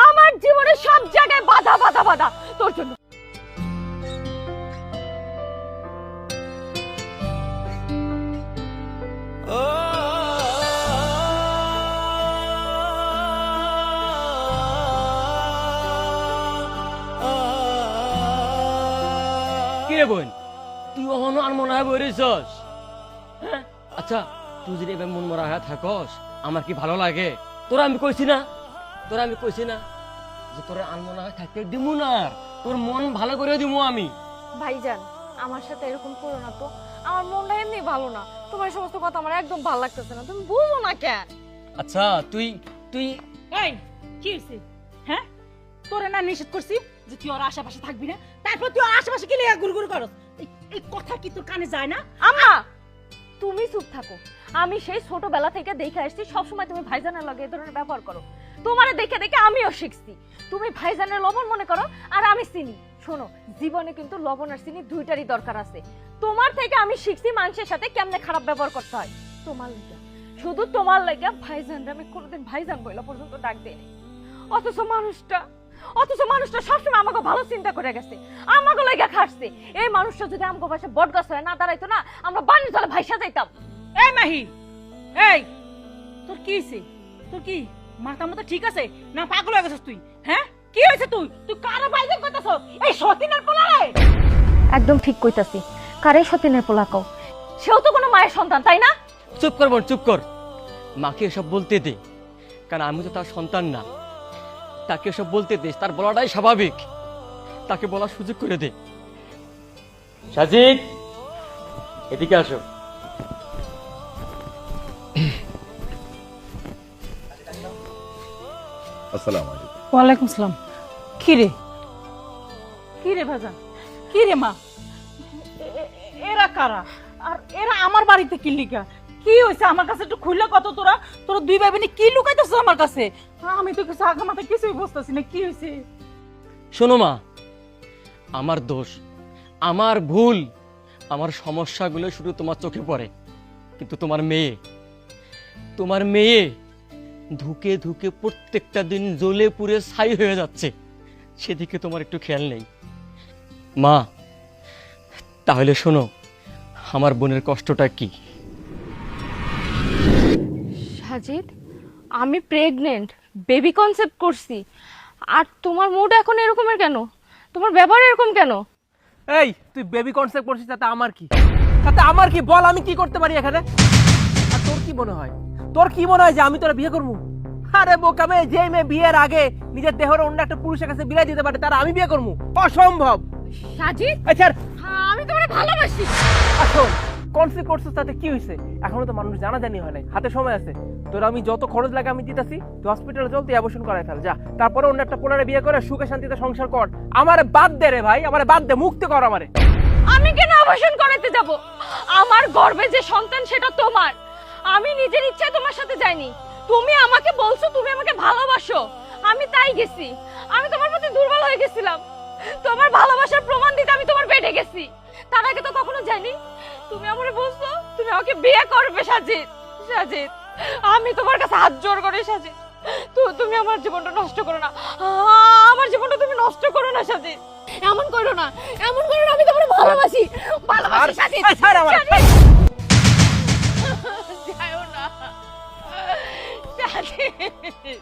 আমার জীবনে সব জায়গায় বাধা বাধা বাধা তোর জন্য। কিরে বোন, তুই অহনো আর মনে হয় বইরেছস? হ্যাঁ, আচ্ছা তুই যদি এবার মন মরা হয়ে থাকস আমার কি ভালো লাগে? তোরা আমি কইছি না যে তোরা আনমনা হয়ে থাকতে দিমু না, তোর মন ভালো করে দিমু আমি। ভাইজান আমার সাথে এরকম করো না তো, আমার মনটা এমনি ভালো না, তোমার সমস্ত কথা আমার একদম ভালো লাগতেছে না, তুমি বুঝো না কেন? আচ্ছা তুই তুই এই কি হইছে? হ্যাঁ, তোরে না নিষেধ করছি যে তুই ওর আশেপাশে থাকবি না, তারপর তুই ওর আশেপাশে কি লেগা গুড়গুড় করস? এই কথা কি তোর কানে যায় না? আম্মা তুমি চুপ থাকো, আমি সেই ছোটবেলা থেকে দেখে আসছি সবসময় তুমি ভাইজানের লগে এই ধরনের ব্যবহার করো, তোমারে দেখে দেখে আমিও শিখছি। তুমি ভাইজানের লবণ মনে করো আর আমি চিনি। শোনো, জীবনে কিন্তু লবণ আর চিনি দুইটারই দরকার আছে। তোমার থেকে আমি শিখছি মানুষের সাথে কেমনে খারাপ ব্যবহার করতে হয়। তোমার লাগা, শুধু তোমার লাগা ভাইজানরা আমি কোনোদিন ভাইজান বইলা পর্যন্ত ডাক দেয়নি। অথচ মানুষটা সবসময় আমাকে ভালো চিন্তা করে গেছে, আমাকে লাগা খাটছে। এই মানুষটা যদি আমাকে পাশে বট গাছ হয়ে না দাঁড়াইতো না, আমরা বাড়ির জলে ভাইসা যাইতাম। এই মাহি, এই তোর কি হইছে? তোর কি মাথা মতো ঠিক আছে না পাগল হয়ে গেছিস তুই? হ্যাঁ, কি হয়েছে? তুই কারো বাইরে করতেছ? এই সতীনের পোলারে? একদম ঠিক কইতাছি, কারে সতীনের পোলা কও? সেও তো কোনো মায়ের সন্তান, তাই না? চুপ কর বোন, চুপ কর। মাকে এসব বলতে দে, কারণ আমি তো তার সন্তান না। তাকে এসব বলতে দে, তার বলাটাই স্বাভাবিক, তাকে বলার সুযোগ করে দে। সাজিদ, এদিকে আসো। আসসালামু আলাইকুম। ওয়ালাইকুম সালাম। কি রে ভাজা, কি রে মা? এরা কারা আর এরা আমার বাড়িতে কি লিগা? কি হইছে আমার কাছে একটু খুললে কত? তোরা দুই ভাই বোনে কি লুকাইতেছ আমার কাছে? আমি তো কিছু আগা মাথা কিছুই বুঝতেছি না, কি হইছে? শোনো মা, আমার দোষ, আমার ভুল, আমার সমস্যাগুলো শুধু তোমার চোখে পড়ে, কিন্তু তোমার মেয়ে ধুকে ধুকে প্রত্যেকটা দিন জ্বলে পুড়ে ছাই হয়ে যাচ্ছে, সেদিকে তোমার একটু খেয়াল নেই। মা, তাহলে শোনো আমার বোনের কষ্টটা কি। সাজিদ, আমি প্রেগনেন্ট, বেবি কনসেপ্ট করছি, আর তোমার মুড এখন এরকমের কেন? তোমার ব্যবহার এরকম কেন? এই তুই বেবি কনসেপ্ট করছিস, তাতে আমার কি? বল, আমি কি করতে পারি এখানে? আর তোর কি মনে হয় যে আমি তোরা বিয়ে করবো? আরে বোকামে, যে মেয়ে বিয়ের আগে নিজের দেহের অন্য একটা পুরুষের কাছে বিলাই দিতে পারে তারা আমি বিয়ে করবো? অসম্ভব। সাজিদ, আচ্ছা আমি তোমারে ভালোবাসি। আসুন, কনসেপ্ট করছিস তাতে কি হয়েছে? এখনো তো মানুষ জানাজানি হয় নাই, হাতে সময় আছে। তোর আমি যত খরচ লাগে আমি দিতেছি, তুই হসপিটালে চল, তুই অ্যাবর্শন করাই ফেল যা। তারপরে অন্য একটা পোলারে বিয়ে করে সুখে শান্তিতে সংসার কর। আমারে বাদ দে রে ভাই, আমারে বাদ দে, মুক্তি কর আমারে। আমি কেন অবসান করাতে যাব? আমার গর্ভে যে সন্তান সেটা তোমার, আমি নিজের ইচ্ছায় তোমার সাথে যাইনি। তুমি আমাকে বলছো তুমি আমাকে ভালোবাসো, আমি তাই গেছি। আমি তোমার প্রতি দুর্বল হয়ে গেছিলাম, তোমার ভালোবাসার প্রমাণ দিতে আমি তোমার পেটে গেছি। তার আগে তো কখনো যাইনি। তুমি আমারে বলছো তুমি আমাকে বিয়ে করবে। সাজিদ, আমি তোমার কাছে হাত জোড় করি সাজিদ, তুমি আমার জীবনটা নষ্ট করো না, আমার জীবনটা তুমি নষ্ট করো না সাজিদ। এমন করো না, আমি তোমারে ভালোবাসি সাজিদ। যাও না সাজিদ,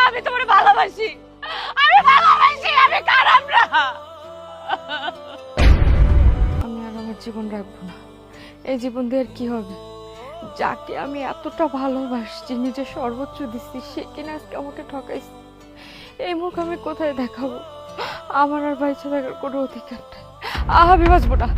আমি তোমারে ভালোবাসি, আমি খারাপ না। আমি আর আমার জীবন রাখবো না, এই জীবন দিয়ে আর কি হবে? যাকে আমি এতটা ভালোবাসছি, নিজের সর্বোচ্চ দিচ্ছি, সে কিনা আজকে আমাকে ঠকাইছে। এই মুখ আমি কোথায় দেখাবো? আমার আর বাইচে থাকার কোনো অধিকার নেই, আমি বাঁচবো না।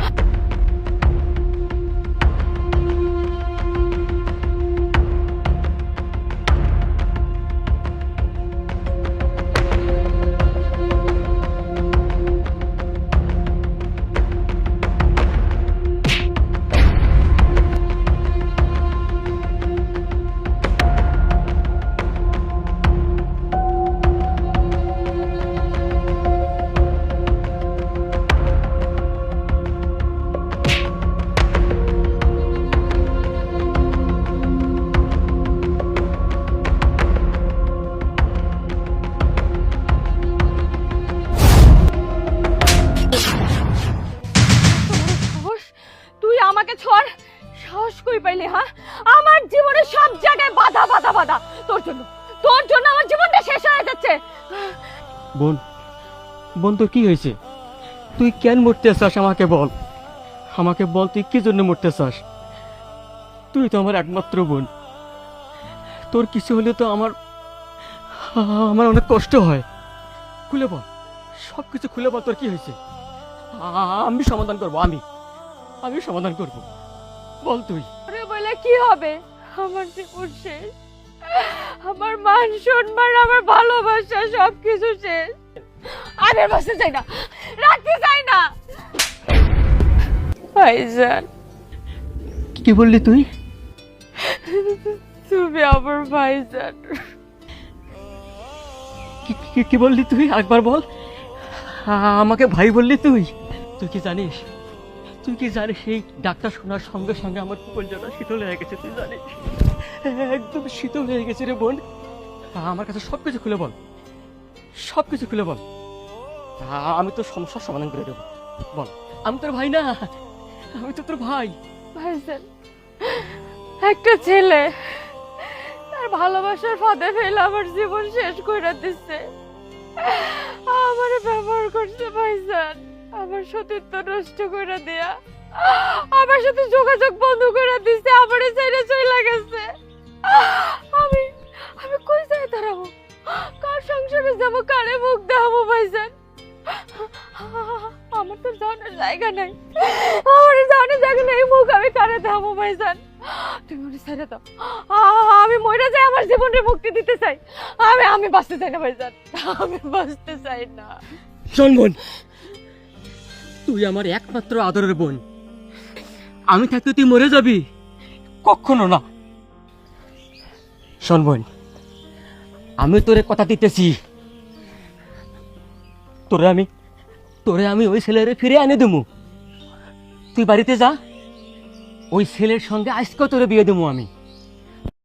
তোর জন্য আমার জীবনটা শেষ হয়ে যাচ্ছে। বোন, বোন তোর কি হয়েছে? তুই কেন মরতে চাস আমাকে বল, আমাকে বল তুই কি জন্য মরতে চাস? তুই তো আমার একমাত্র বোন, তোর কিছু হলে তো আমার আমার অনেক কষ্ট হয়। খুলে বল, সব কিছু খুলে বল, তোর কি হয়েছে? আমি সমাধান করবো, আমি সমাধান করব, বল তুই। আরে বলে কি হবে? আমার জীবন শেষ, আমার মান সম্মান, আমার ভালোবাসা সবকিছু শেষ। আমি আর বাঁচতে চাই না, রাখতে চাই না। ভাইজান, কি বললি তুই? তুমি আমার ভাইজান। কি বললি তুই? একবার বল। আমাকে ভাই বললি তুই? তুই কি জানিস, তুই কি জানিস এই ডাক্তার শোনার সঙ্গে সঙ্গে আমার কলিজাটা শীতল হয়ে গেছে, তুই জানিস? একদম শীতল হয়ে গেছে রে বোন। আমার কাছে সব কিছু খুলে বল, সব কিছু খুলে বল, আমি তোর সমস্যার সমাধান করে দেবো। বল, আমি তোর ভাই না? আমি তো তোর ভাই। ভাইজান, একটা ছেলে তার ভালোবাসার ফাঁদে ফেলে আমার জীবন শেষ করে দিচ্ছে, আমার ব্যবহার করছে ভাইজান, আমার সতীত্ব নষ্ট করে দেয়া, আমার সাথে যোগাযোগ বন্ধ করে দিচ্ছে, আমার ছেড়ে চলে গেছে। আমি আমি কই যাই দাঁড়াবো, কার সংসারে যাবো, কারে মুখ দেখাবো ভাইজান? আমার তো যাওয়ার জায়গা নাই, আমার যাওয়ার জায়গা নেই, মুখ আমি কারে দেখাবো ভাইজান? তুমি মনে ছেড়ে দাও, আমি মরে যাই, আমার জীবনের মুক্তি দিতে চাই। আমি বাঁচতে চাই না ভাইজান, আমি বাঁচতে চাই না। শোন বোন, তুই আমার একমাত্র আদরের বোন, আমি থাকতে তুই মরে যাবি? কখনো না। শোন বোন, আমি তোরে কথা দিতেছি, তোরে আমি ওই ছেলেরে ফিরে এনে দেবো। তুই বাড়িতে যা, ওই ছেলের সঙ্গে আজকে তোরে বিয়ে দেবো আমি।